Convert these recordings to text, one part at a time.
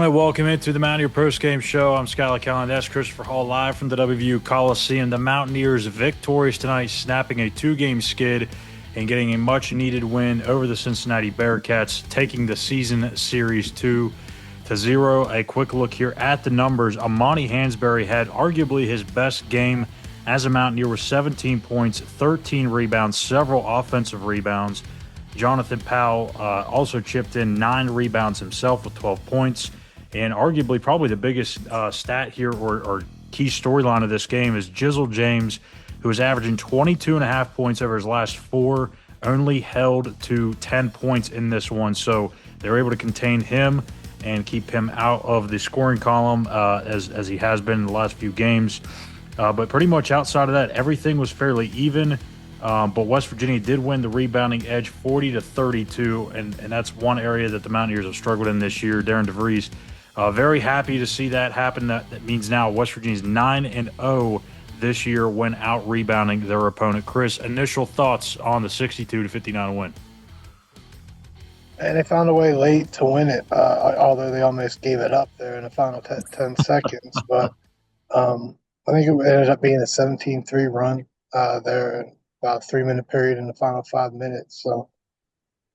gentlemen, welcome into the Mountaineer Postgame Show. I'm Schuyler, Callihan. That's Christopher Hall live from the WVU Coliseum. The Mountaineers victorious tonight, snapping a two-game skid and getting a much-needed win over the Cincinnati Bearcats, taking the season series 2-0. A quick look here at the numbers. Amani Hansberry had arguably his best game as a Mountaineer with 17 points, 13 rebounds, several offensive rebounds. Jonathan Powell also chipped in 9 rebounds himself with 12 points. And arguably probably the biggest stat here or key storyline of this game is Jizzle James, who is averaging 22.5 points over his last 4, only held to 10 points in this one. So they were able to contain him and keep him out of the scoring column as he has been in the last few games. But pretty much outside of that, everything was fairly even. But West Virginia did win the rebounding edge 40-32, and that's one area that the Mountaineers have struggled in this year. Darren DeVries, very happy to see that happen. That means now West Virginia's 9-0 this year when out rebounding their opponent. Chris, initial thoughts on the 62-59 win? And they found a way late to win it, although they almost gave it up there in the final 10 seconds. But I think it ended up being a 17-3 run there. About a 3-minute period in the final 5 minutes. So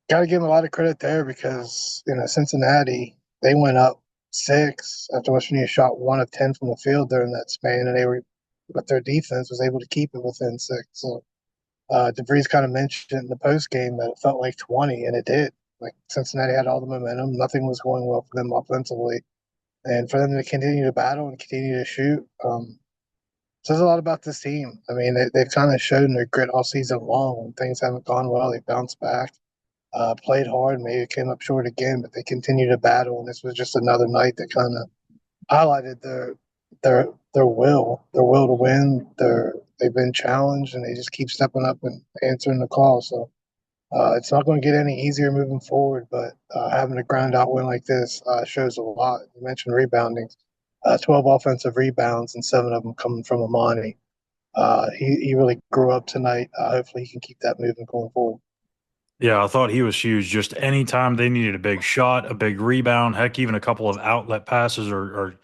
got to give them a lot of credit there because, Cincinnati, they went up 6 after West Virginia shot 1 of 10 from the field during that span, and but their defense was able to keep it within 6. So DeVries kind of mentioned in the post game that it felt like 20, and it did. Like Cincinnati had all the momentum. Nothing was going well for them offensively. And for them to continue to battle and continue to shoot, says a lot about this team. I mean, they've kind of shown their grit all season long. When things haven't gone well, they bounced back, played hard, maybe came up short again, but they continue to battle. And this was just another night that kind of highlighted their will to win. They've been challenged, and they just keep stepping up and answering the call. So it's not going to get any easier moving forward, but having a grind out win like this shows a lot. You mentioned rebounding. 12 offensive rebounds and 7 of them coming from Amani. He really grew up tonight. Hopefully he can keep that moving going forward. Yeah, I thought he was huge. Just anytime they needed a big shot, a big rebound, heck, even a couple of outlet passes or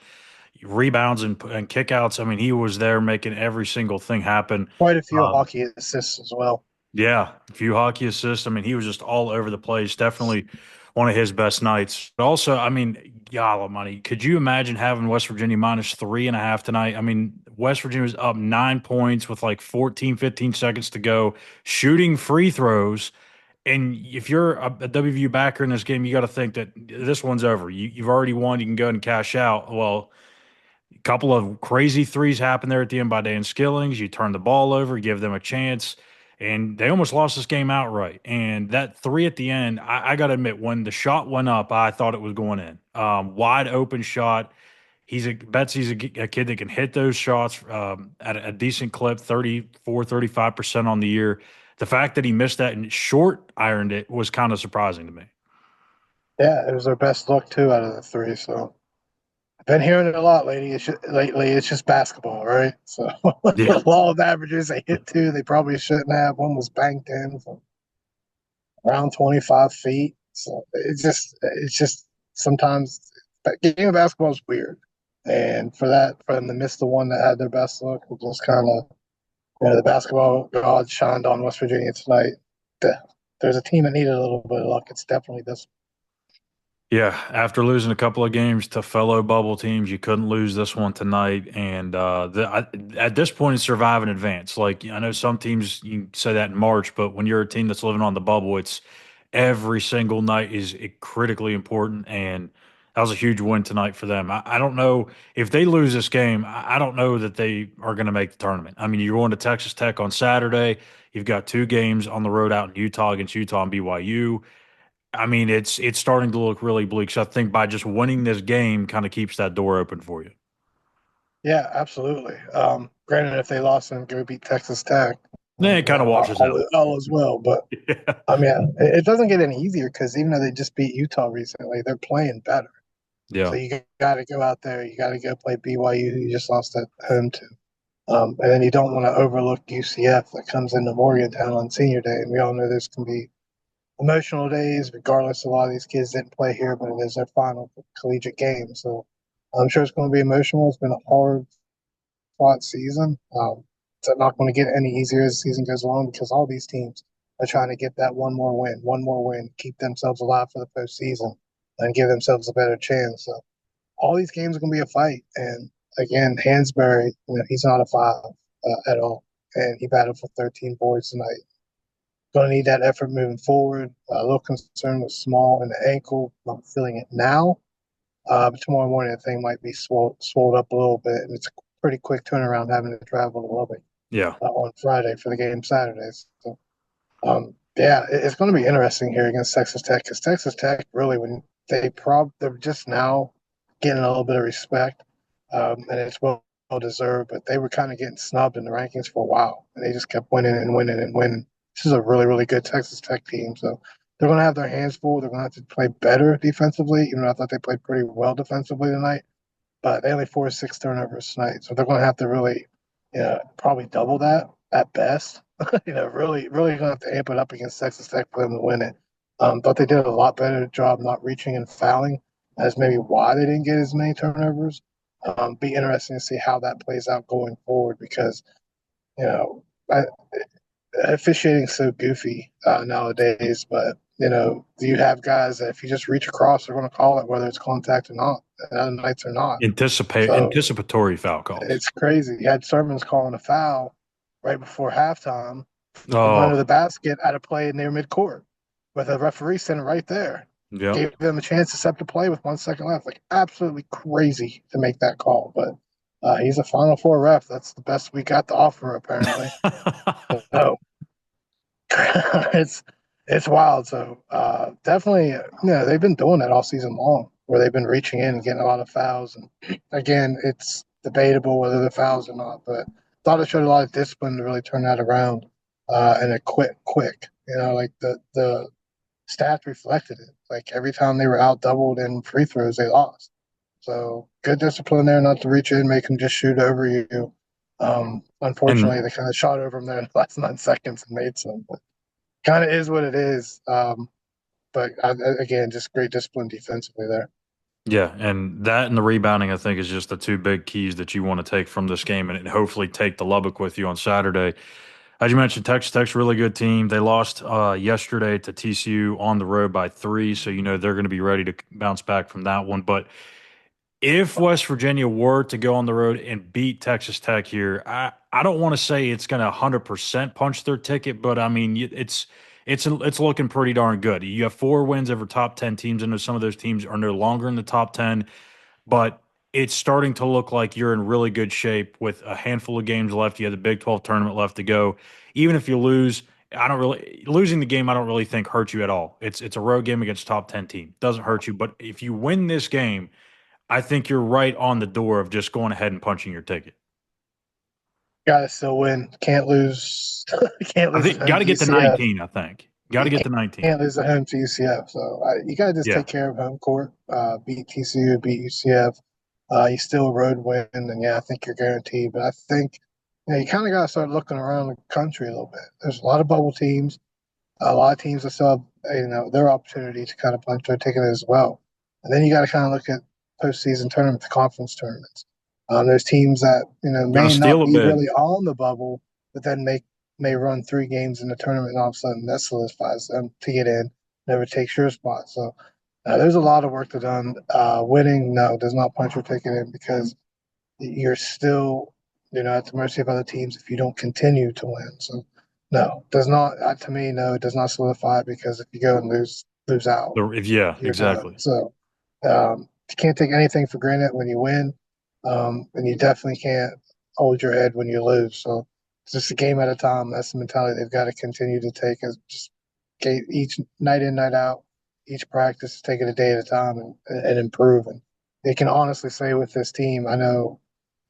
rebounds and kickouts. I mean, he was there making every single thing happen. Quite a few hockey assists as well. Yeah, a few hockey assists. I mean, he was just all over the place. Definitely one of his best nights. But also, I mean, y'all money. Could you imagine having West Virginia minus 3.5 tonight? I mean, West Virginia was up 9 points with like 14, 15 seconds to go, shooting free throws. And if you're a WVU backer in this game, you got to think that this one's over. You've already won. You can go ahead and cash out. Well, a couple of crazy threes happened there at the end by Dan Skillings. You turn the ball over, give them a chance, and they almost lost this game outright. And that 3 at the end, I got to admit, when the shot went up, I thought it was going in. Wide open shot. He's a kid that can hit those shots at a decent clip, 34, 35% on the year. The fact that he missed that and short ironed it was kind of surprising to me. Yeah, it was their best look, too, out of the 3. So I've been hearing it a lot lately. It's just basketball, right? So Yeah. the law of averages, they hit 2. They probably shouldn't have. One was banked in from around 25 feet. So it's just sometimes the game of basketball is weird. And for them to miss the one that had their best look, it just kind of, the basketball gods shined on West Virginia tonight. There's a team that needed a little bit of luck. It's definitely this. Yeah, after losing a couple of games to fellow bubble teams, you couldn't lose this one tonight. And at this point, it's survive and advance. Like, I know some teams, you can say that in March, but when you're a team that's living on the bubble, it's every single night is critically important. And that was a huge win tonight for them. I don't know if they lose this game. I don't know that they are going to make the tournament. I mean, you're going to Texas Tech on Saturday. You've got 2 games on the road out in Utah against Utah and BYU. I mean, it's starting to look really bleak. So I think by just winning this game kind of keeps that door open for you. Yeah, absolutely. Granted, if they lost and go beat Texas Tech, Yeah, it kind of washes out. All as well. But Yeah. I mean, it doesn't get any easier because even though they just beat Utah recently, they're playing better. Yeah. So you got to go out there. You got to go play BYU, who you just lost at home to. And then you don't want to overlook UCF that comes into Morgantown on Senior Day, and we all know there's going to be emotional days, regardless. A lot of these kids didn't play here, but it is their final collegiate game. So I'm sure it's going to be emotional. It's been a hard fought season. It's not going to get any easier as the season goes along because all these teams are trying to get that one more win, keep themselves alive for the postseason, and give themselves a better chance. So all these games are going to be a fight. And again, Hansberry, he's not a five at all, and he battled for 13 boards tonight. Going to need that effort moving forward. A little concern with Small in the ankle. I'm feeling it now. But tomorrow morning, the thing might be swelled up a little bit, and it's a pretty quick turnaround having to travel to Lubbock Yeah. on Friday for the game Saturdays. So, yeah, it's going to be interesting here against Texas Tech because Texas Tech really, when they're just now getting a little bit of respect, and it's well deserved. But they were kind of getting snubbed in the rankings for a while, and they just kept winning and winning and winning. This is a really really good Texas Tech team, so they're going to have their hands full. They're going to have to play better defensively, even though I thought they played pretty well defensively tonight. But they only forced 6 turnovers tonight, so they're going to have to really, probably double that at best. Really, really going to have to amp it up against Texas Tech for them to win it. Thought they did a lot better job not reaching and fouling, as maybe why they didn't get as many turnovers. Be interesting to see how that plays out going forward because you know I, officiating's so goofy nowadays. But you have guys that if you just reach across, they're going to call it whether it's contact or not, and other nights are not. So Anticipatory foul calls. it's crazy. You had Sermons calling a foul right before halftime from Oh, under the basket at a play near midcourt with a referee sitting right there. yep. Gave them a chance to step to play with 1 second left. Like absolutely crazy to make that call. But he's a Final Four ref. That's the best we got to offer, apparently. So it's it's wild. So definitely, they've been doing that all season long, where they've been reaching in and getting a lot of fouls. And again, it's debatable whether the fouls or not, but thought it showed a lot of discipline to really turn that around and it quick. Like the stats reflected it. Like every time they were out doubled in free throws, they lost. So good discipline there, not to reach in, make them just shoot over you. Unfortunately, And they kind of shot over them there in the last 9 seconds and made some. But kind of is what it is. But again, just great discipline defensively there. yeah, and that and the rebounding, I think, is just the two big keys that you want to take from this game and hopefully take to Lubbock with you on Saturday. As you mentioned, Texas Tech's a really good team. They lost yesterday to TCU on the road by 3, so they're going to be ready to bounce back from that one. But if West Virginia were to go on the road and beat Texas Tech here, I don't want to say it's going to 100% punch their ticket, but I mean it's looking pretty darn good. You have 4 wins over top 10 teams. I know some of those teams are no longer in the top 10, but it's starting to look like you're in really good shape with a handful of games left. You have the Big 12 tournament left to go. Even if you lose, I don't really losing the game. I don't really think hurts you at all. It's a road game against top 10 team. Doesn't hurt you, but if you win this game, I think you're right on the door of just going ahead and punching your ticket. Got to still win. Can't lose. Can't I lose at think got home to to get to UCF. 19. I think got to You get to 19. can't lose at home to UCF. So you got to just Yeah, take care of home court. Beat TCU, beat UCF. You still a road win, and yeah, I think you're guaranteed. But I think you kind of got to start looking around the country a little bit. There's a lot of bubble teams. A lot of teams that still have their opportunity to kind of punch their ticket as well. And then you got to kind of look at postseason tournaments, conference tournaments. There's teams that gonna may not steal a be bid. really on the bubble, but then may run 3 games in the tournament, and all of a sudden that solidifies them to get in. Never takes your spot. So there's a lot of work to done. Winning, no, does not punch your ticket in because you're still, at the mercy of other teams if you don't continue to win. So, no, does not. To me, no, it does not solidify it because if you go and lose out, Yeah, you're done. exactly. So, you can't take anything for granted when you win, and you definitely can't hold your head when you lose. So, it's just a game at a time. That's the mentality they've got to continue to take as just each night in, night out, each practice, take it a day at a time and improve. And they can honestly say with this team, I know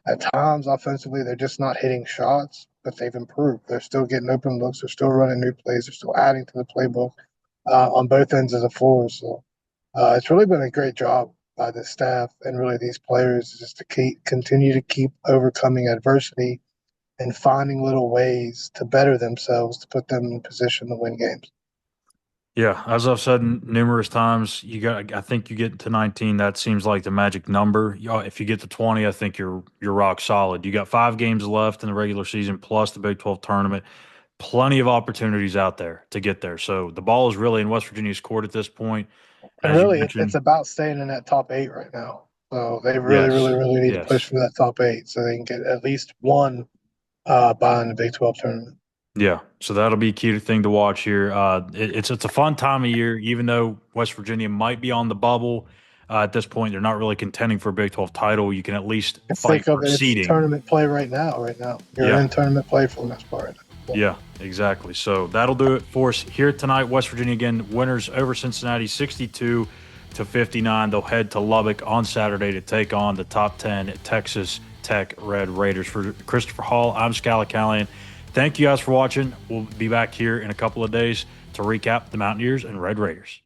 at times, offensively, they're just not hitting shots, but they've improved. They're still getting open looks. They're still running new plays. They're still adding to the playbook on both ends of the floor. So it's really been a great job by the staff and really these players just to continue to keep overcoming adversity and finding little ways to better themselves to put them in position to win games. Yeah, as I've said numerous times, I think you get to 19, that seems like the magic number. If you get to 20, I think you're rock solid. You got 5 games left in the regular season plus the Big 12 tournament. Plenty of opportunities out there to get there. So the ball is really in West Virginia's court at this point. And As you really, it's mentioned, about staying in that top eight right now. So they really, really, yes, really need to push yes. for that top eight so they can get at least one bye in the Big 12 tournament. Yeah, so that'll be a key thing to watch here. It's a fun time of year, even though West Virginia might be on the bubble at this point. They're not really contending for a Big 12 title. You can at least Think fight of for it, it's seeding. tournament play right now. Right now, you're Yeah, in tournament play for the most part right now. yeah, exactly. So that'll do it for us here tonight. West Virginia again, winners over Cincinnati, 62-59. They'll head to Lubbock on Saturday to take on the top 10 Texas Tech Red Raiders. For Christopher Hall, I'm Scala Callihan. Thank you guys for watching. We'll be back here in a couple of days to recap the Mountaineers and Red Raiders.